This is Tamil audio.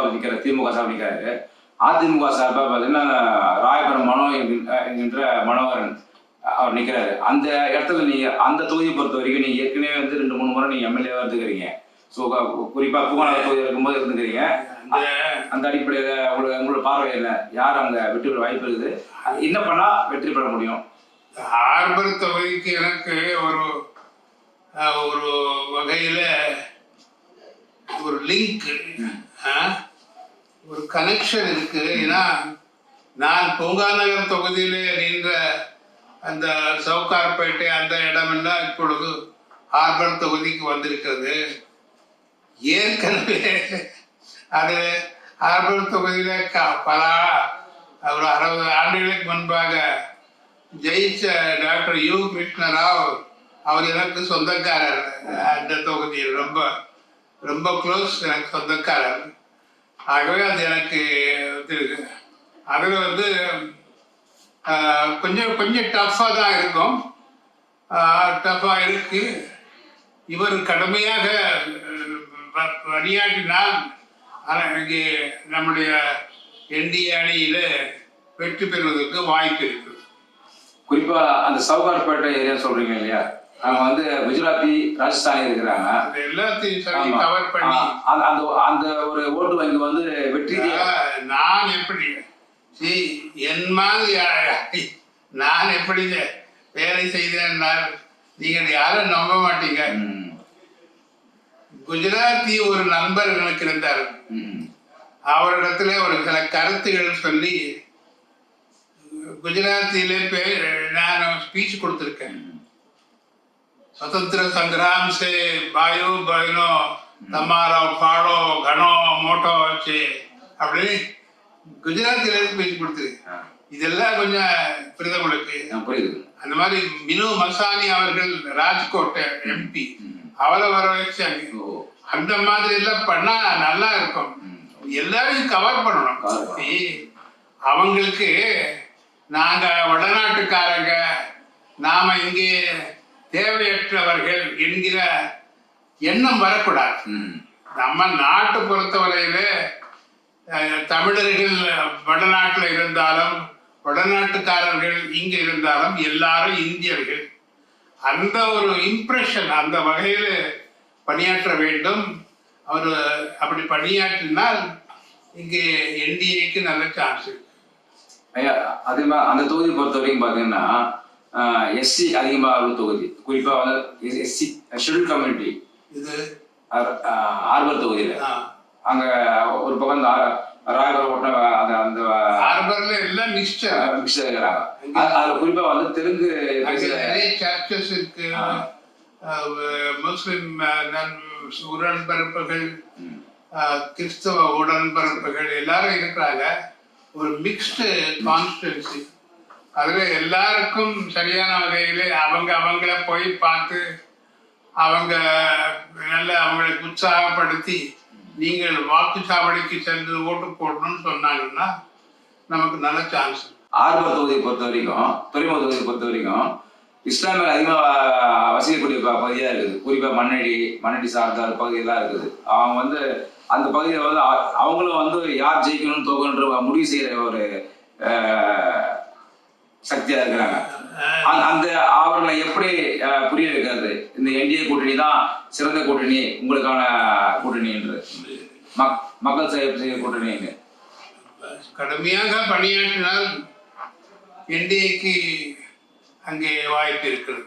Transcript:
அவர் நிற்கிறார், திமுக சார்பில் நிற்கிறாரு. அதிமுக சார்பாக பார்த்தீங்கன்னா ராயபுரம் மனோ என்கின்ற மனோகரன் அவர் நிற்கிறாரு. அந்த இடத்துல நீங்கள் அந்த தொகுதியை பொறுத்த வரைக்கும் நீங்கள் ஏற்கனவே வந்து 2-3 முறை நீங்கள் எம்எல்ஏவாக இருந்துக்கிறீங்க. ஸோ குறிப்பாக பூங்காநகர் தொகுதியில் இருக்கும்போது இருந்துக்கிறீங்க. அந்த அடிப்படையில் உங்களோட பார்வை என்ன? யார் அங்கே வெற்றி பெற வாய்ப்பு இருக்குது? என்ன பண்ணால் வெற்றி பெற முடியும்? ஹார்பர் தொகுதிக்கு எனக்கு ஒரு ஒரு வகையில் ஒரு லிங்க், ஒரு கனெக்ஷன் இருக்கு. ஏன்னா நான் பூங்காநகர் தொகுதியில் நின்ற அந்த சவுகார்பேட்டை அந்த இடமெல்லாம் இப்பொழுது ஹார்பர் தொகுதிக்கு வந்திருக்கிறது. ஏற்கனவே அது ஹார்பர் தொகுதியில் பல ஒரு 60 ஆண்டுகளுக்கு முன்பாக ஜெயிச்ச டாக்டர் யு கிருஷ்ணராவ் அவர் எனக்கு சொந்தக்காரர். அந்த தொகுதியில் ரொம்ப ரொம்ப க்ளோஸ், எனக்கு சொந்தக்காரர். ஆகவே அது எனக்கு அதில் வந்து கொஞ்சம் கொஞ்சம் டஃப்பாக தான் இருக்கும், டஃப்பாக இருக்கு. இவர் கடுமையாக பணியாற்றினால் இங்கே நம்முடைய என்டிஏ அணியில் வெற்றி பெறுவதற்கு வாய்ப்பு இருக்கு. குறிப்பாக அந்த சவுகார்பேட்டை ஏரியா சொல்றீங்க இல்லையா, அவங்க வந்து குஜராத்தி ராஜஸ்தானி இருக்கிறாங்க. எல்லாத்தையும் கவர் பண்ணி அந்த ஒரு ஓட்டு வங்கி வந்து வெற்றி. நான் எப்படி என் மாதிரி நான் எப்படி வேலை செய்தேன் நீங்கள் யாரும் நம்ப மாட்டீங்க. குஜராத்தி ஒரு நண்பர் எனக்கு இருந்தார். அவரிடத்துல ஒரு சில கருத்துகள் சொல்லி குஜராத்தியிலே நான் ஸ்பீச் கொடுத்துருக்கேன். स्वतंत्र संग्राम से भाइयों बहनों तमारा फाड़ो घनो मोटो चे அப்படின்னு குஜராத்தில ஸ்பீச் கொடுத்துருக்கேன். இதெல்லாம் கொஞ்சம் புரியுது உங்களுக்கு? அந்த மாதிரி மினு மசானி அவர்கள் ராஜ்கோட்டை எம்பி, அவளை வர வச்சாங்க. அந்த மாதிரி எல்லாம் பண்ணா நல்லா இருக்கும். எல்லாரையும் கவர் பண்ணணும். அவங்களுக்கு நாங்க வடநாட்டுக்காரங்க, நாம இங்கே தேவையற்றவர்கள் என்கிற எண்ணம் வரக்கூடாது. நம்ம நாட்டை பொறுத்தவரையில தமிழர்கள் வடநாட்டில் இருந்தாலும் வடநாட்டுக்காரர்கள் இங்கே இருந்தாலும் எல்லாரும் இந்தியர்கள். அந்த ஒரு இம்ப்ரெஷன், அந்த வகையில் பணியாற்ற வேண்டும். அவர் அப்படி பணியாற்றினால் இங்கே என்டிஏக்கு நல்ல சான்ஸ் இருக்கு. ஐயா, அதே மாதிரி அந்த தொகுதி பொறுத்த வரைக்கும் பார்த்தீங்கன்னா எஸ்சி அதிகமாக உள்ள தொகுதி. குறிப்பாக வந்து எஸ்சி ஷெட்யூல் கம்யூனிட்டி இது ஹார்பர் தொகுதியில். அங்கே ஒரு பக்கம் ராயபுரம் அந்த ஹார்பர்ல எல்லாம் மிக்ஸ்டர் இருக்கிறாங்க. அதில் குறிப்பாக வந்து தெலுங்கு நிறைய சர்ச்சஸ் இருக்கு. முஸ்லிம் உடன்பரப்புகள், கிறிஸ்தவ உடன்பரப்புகள் எல்லாரும் இருக்கிறாங்க. ஒரு மிக்ஸ்டு கான்ஸ்டிட்யூன்சி. அதில் எல்லாருக்கும் சரியான வகையில் அவங்கள போய் பார்த்து அவங்க நல்ல அவங்களுக்கு உற்சாகப்படுத்தி நீங்கள் வாக்குச்சாவடிக்கு சென்று ஓட்டு போடணும்னு சொன்னாங்கன்னா நமக்கு நல்ல சான்ஸ். ஹார்பர் தொகுதியை பொறுத்த வரைக்கும், துறைமுக தொகுதியை பொறுத்த வரைக்கும் இஸ்லாமியர் அதிகமாக வசிக்கக்கூடிய பகுதியாக இருக்குது. குறிப்பாக மண்ணடி சார்ந்த பகுதியெல்லாம் இருக்குது. அவங்க வந்து அந்த பகுதியில் வந்து அவங்களும் வந்து யார் ஜெயிக்கணும்னு தோக்கணுன்ற முடிவு செய்கிற ஒரு சக்தியா இருக்கிறாங்க. அந்த அவர்களை எப்படி புரிய வைக்கிறது? இந்த என்டிஏ கூட்டணி தான் சிறந்த கூட்டணி, உங்களுக்கான கூட்டணி என்று, மக்கள் செய்ய கூட்டணி கடுமையாக பணியாற்றினால் என்டிஏக்கு அங்கே வாய்ப்பு இருக்கிறது.